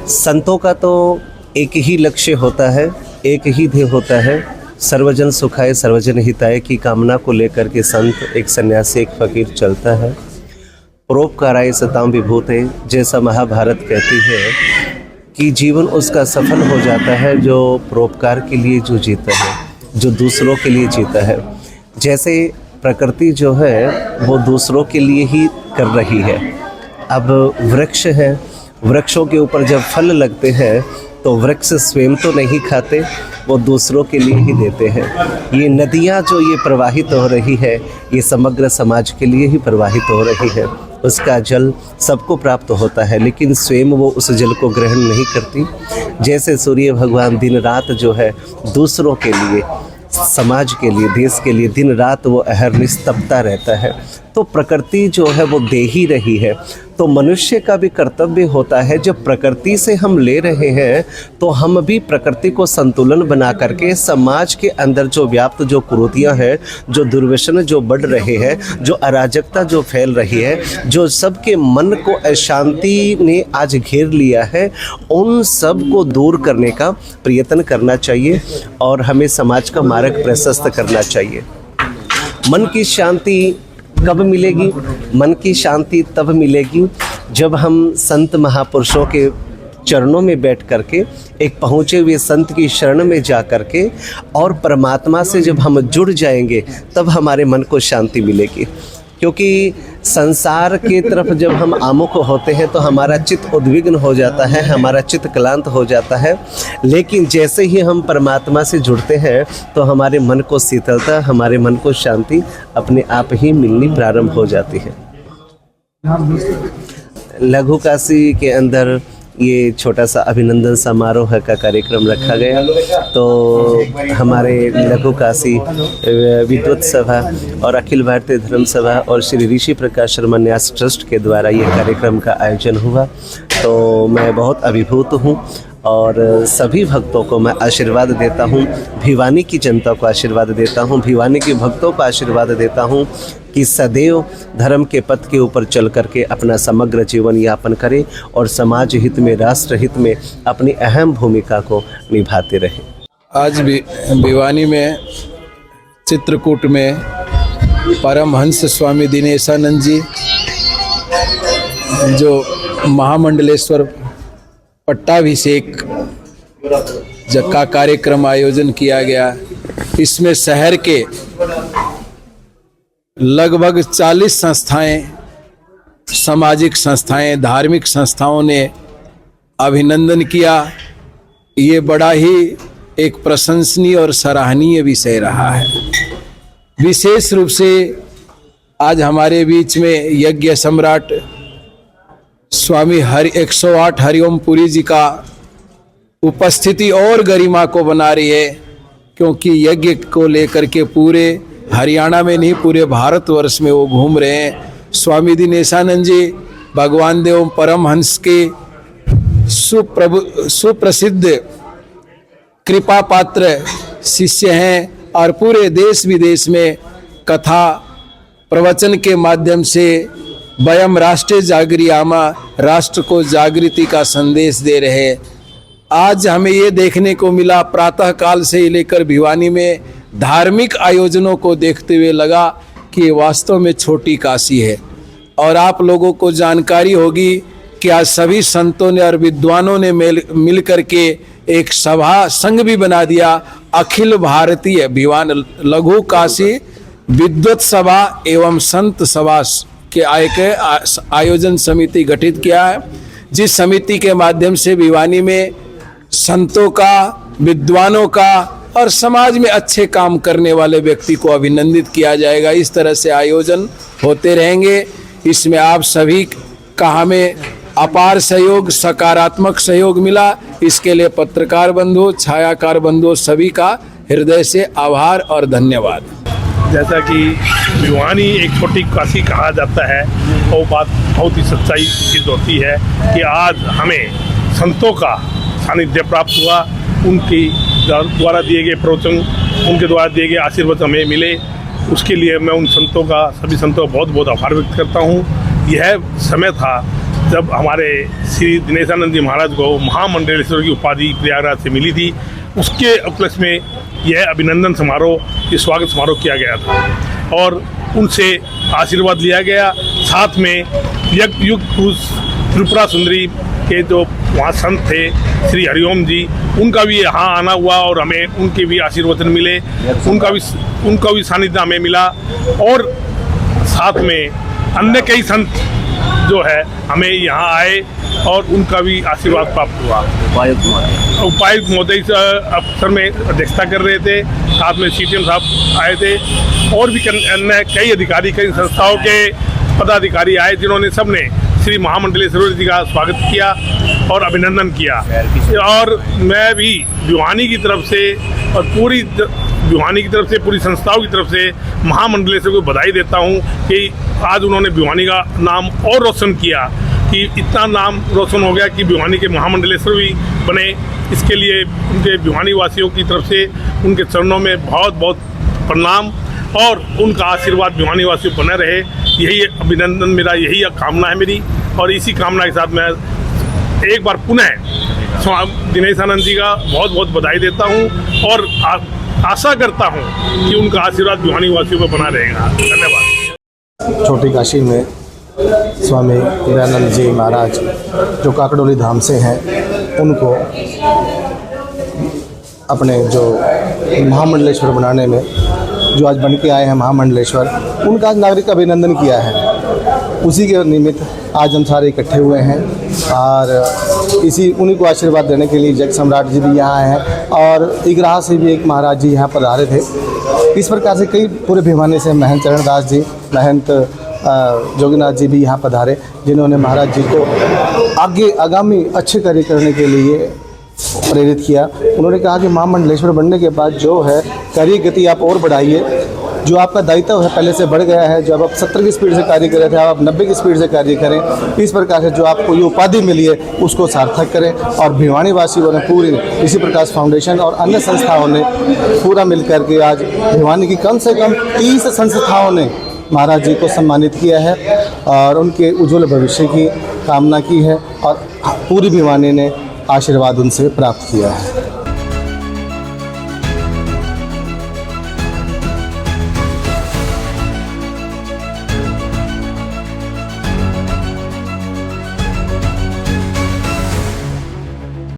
संतों का तो एक ही लक्ष्य होता है, एक ही ध्येय होता है, सर्वजन सुखाय सर्वजन हिताय की कामना को लेकर के संत, एक सन्यासी, एक फकीर चलता है। परोपकाराय सताम विभूते, जैसा महाभारत कहती है कि जीवन उसका सफल हो जाता है जो परोपकार के लिए जो जीता है, जो दूसरों के लिए जीता है। जैसे प्रकृति जो है वो दूसरों के लिए ही कर रही है। अब वृक्ष है, वृक्षों के ऊपर जब फल लगते हैं तो वृक्ष स्वयं तो नहीं खाते, वो दूसरों के लिए ही देते हैं। ये नदियाँ जो ये प्रवाहित हो रही है, ये समग्र समाज के लिए ही प्रवाहित हो रही है। उसका जल सबको प्राप्त होता है, लेकिन स्वयं वो उस जल को ग्रहण नहीं करती। जैसे सूर्य भगवान दिन रात जो है दूसरों के लिए, समाज के लिए, देश के लिए दिन रात वो अहरनिश तपता रहता है। तो प्रकृति जो है वो दे ही रही है। तो मनुष्य का भी कर्तव्य होता है, जब प्रकृति से हम ले रहे हैं तो हम भी प्रकृति को संतुलन बना करके समाज के अंदर जो व्याप्त जो कुरीतियाँ हैं, जो दुर्व्यसन जो बढ़ रहे हैं, जो अराजकता जो फैल रही है, जो सबके मन को अशांति ने आज घेर लिया है, उन सब को दूर करने का प्रयत्न करना चाहिए और हमें समाज का मार्ग प्रशस्त करना चाहिए। मन की शांति कब मिलेगी? मन की शांति तब मिलेगी जब हम संत महापुरुषों के चरणों में बैठ करके, एक पहुँचे हुए संत की शरण में जा करके और परमात्मा से जब हम जुड़ जाएंगे तब हमारे मन को शांति मिलेगी। क्योंकि संसार की तरफ जब हम आमुख होते हैं तो हमारा चित्त उद्विग्न हो जाता है, हमारा चित्त क्लांत हो जाता है। लेकिन जैसे ही हम परमात्मा से जुड़ते हैं तो हमारे मन को शीतलता, हमारे मन को शांति अपने आप ही मिलनी प्रारंभ हो जाती है। लघु काशी के अंदर ये छोटा सा अभिनंदन समारोह का कार्यक्रम रखा गया। तो हमारे लघु काशी विद्वत सभा और अखिल भारतीय धर्म सभा और श्री ऋषि प्रकाश शर्मा न्यास ट्रस्ट के द्वारा ये कार्यक्रम का आयोजन हुआ। तो मैं बहुत अभिभूत हूँ और सभी भक्तों को मैं आशीर्वाद देता हूँ, भिवानी की जनता को आशीर्वाद देता हूँ, भिवानी के भक्तों को आशीर्वाद देता हूँ कि सदैव धर्म के पथ के ऊपर चल करके अपना समग्र जीवन यापन करें और समाज हित में, राष्ट्र हित में अपनी अहम भूमिका को निभाते रहें। आज भी भिवानी में चित्रकूट में परमहंस स्वामी दिनेशानंद जी जो महामंडलेश्वर पट्टाभिषेक का कार्यक्रम आयोजन किया गया। इसमें शहर के लगभग 40 संस्थाएं, सामाजिक संस्थाएं, धार्मिक संस्थाओं ने अभिनंदन किया। ये बड़ा ही एक प्रशंसनीय और सराहनीय विषय रहा है। विशेष रूप से आज हमारे बीच में यज्ञ सम्राट स्वामी 108 हरिओम पुरी जी का उपस्थिति और गरिमा को बना रही है, क्योंकि यज्ञ को लेकर के पूरे हरियाणा में नहीं पूरे भारतवर्ष में वो घूम रहे हैं। स्वामी दिनेशानंद जी भगवान देव परमहंस के सुप्रसिद्ध कृपा पात्र शिष्य हैं और पूरे देश विदेश में कथा प्रवचन के माध्यम से वयम राष्ट्रीय जागरियामा, राष्ट्र को जागृति का संदेश दे रहे। आज हमें ये देखने को मिला, प्रातः काल से लेकर भिवानी में धार्मिक आयोजनों को देखते हुए लगा कि ये वास्तव में छोटी काशी है। और आप लोगों को जानकारी होगी कि आज सभी संतों ने और विद्वानों ने मिल करके एक सभा संघ भी बना दिया, अखिल भारतीय भिवान लघु काशी विद्वत सभा एवं संत सभा के आयोजन समिति गठित किया है, जिस समिति के माध्यम से भिवानी में संतों का, विद्वानों का और समाज में अच्छे काम करने वाले व्यक्ति को अभिनंदित किया जाएगा। इस तरह से आयोजन होते रहेंगे। इसमें आप सभी का हमें अपार सहयोग, सकारात्मक सहयोग मिला। इसके लिए पत्रकार बंधु, छायाकार बंधु सभी का हृदय से आभार और धन्यवाद। जैसा कि भिवानी एक छोटी काशी कहा जाता है, वो बात बहुत ही सच्चाई सिद्ध होती है कि आज हमें संतों का सानिध्य प्राप्त हुआ। उनके द्वारा दिए गए प्रवचन, उनके द्वारा दिए गए आशीर्वाद हमें मिले, उसके लिए मैं उन संतों का, सभी संतों का बहुत बहुत आभार व्यक्त करता हूँ। यह समय था जब हमारे श्री दिनेशानंद जी महाराज को महामंडलेश्वर की उपाधि प्रयागराज से मिली थी, उसके उपलक्ष्य में यह अभिनंदन समारोह, ये स्वागत समारोह किया गया था और उनसे आशीर्वाद लिया गया। साथ में युग पुरुष त्रिपुरा सुंदरी के जो वहाँ संत थे श्री हरिओम जी, उनका भी यहाँ आना हुआ और हमें उनके भी आशीर्वचन मिले, उनका भी सानिध्य हमें मिला। और साथ में अन्य कई संत जो है हमें यहाँ आए और उनका भी आशीर्वाद प्राप्त हुआ। उपायुक्त महोदय अफसर में अध्यक्षता कर रहे थे, साथ में CTM साहब आए थे और भी अन्य कई अधिकारी, कई संस्थाओं के पदाधिकारी आए, जिन्होंने सबने श्री महामंडलेश्वर जी का स्वागत किया और अभिनंदन किया। और मैं भी भिवानी की तरफ से और पूरी भिवानी की तरफ से, पूरी संस्थाओं की तरफ से महामंडलेश्वर को बधाई देता हूँ कि आज उन्होंने भिवानी का नाम और रोशन किया, कि इतना नाम रोशन हो गया कि भिवानी के महामंडलेश्वर भी बने। इसके लिए उनके भिवानी वासियों की तरफ से उनके चरणों में बहुत बहुत प्रणाम और उनका आशीर्वाद भिवानी वासियों को बने रहे, यही अभिनंदन मेरा, यही कामना है मेरी। और इसी कामना के साथ मैं एक बार पुनः दिनेशानंद जी का बहुत बहुत बधाई देता हूँ और आशा करता हूँ कि उनका आशीर्वाद भिवानी वासियों को बना रहेगा। धन्यवाद। छोटी काशी में स्वामी दयानंद जी महाराज जो काकड़ोली धाम से हैं, उनको अपने जो महामंडलेश्वर बनाने में जो आज बन के आए हैं महामंडलेश्वर, उनका आज नागरिक अभिनंदन किया है। उसी के निमित्त आज हम सारे इकट्ठे हुए हैं और इसी उन्हीं को आशीर्वाद देने के लिए जग सम्राट जी भी यहाँ हैं और इगराह से भी एक महाराज जी यहाँ पधारे थे। इस प्रकार से कई पूरे भिवानी से महंत चरणदास जी, महंत जोगीनाथ जी भी यहाँ पधारे, जिन्होंने महाराज जी को आगे आगामी अच्छे कार्य करने के लिए प्रेरित किया। उन्होंने कहा कि महामंडलेश्वर बनने के बाद जो है कार्य गति आप और बढ़ाइए, जो आपका दायित्व है पहले से बढ़ गया है। जब आप 70 की स्पीड से कार्य कर रहे थे, आप 90 की स्पीड से कार्य करें। इस प्रकार से जो आपको ये उपाधि मिली है उसको सार्थक करें। और भिवानी वासियों ने पूरी इसी प्रकाश फाउंडेशन और अन्य संस्थाओं ने पूरा मिल करके आज भिवानी की कम से कम 30 संस्थाओं ने महाराज जी को सम्मानित किया है और उनके उज्ज्वल भविष्य की कामना की है और पूरी भिवानी ने आशीर्वाद उनसे प्राप्त किया है।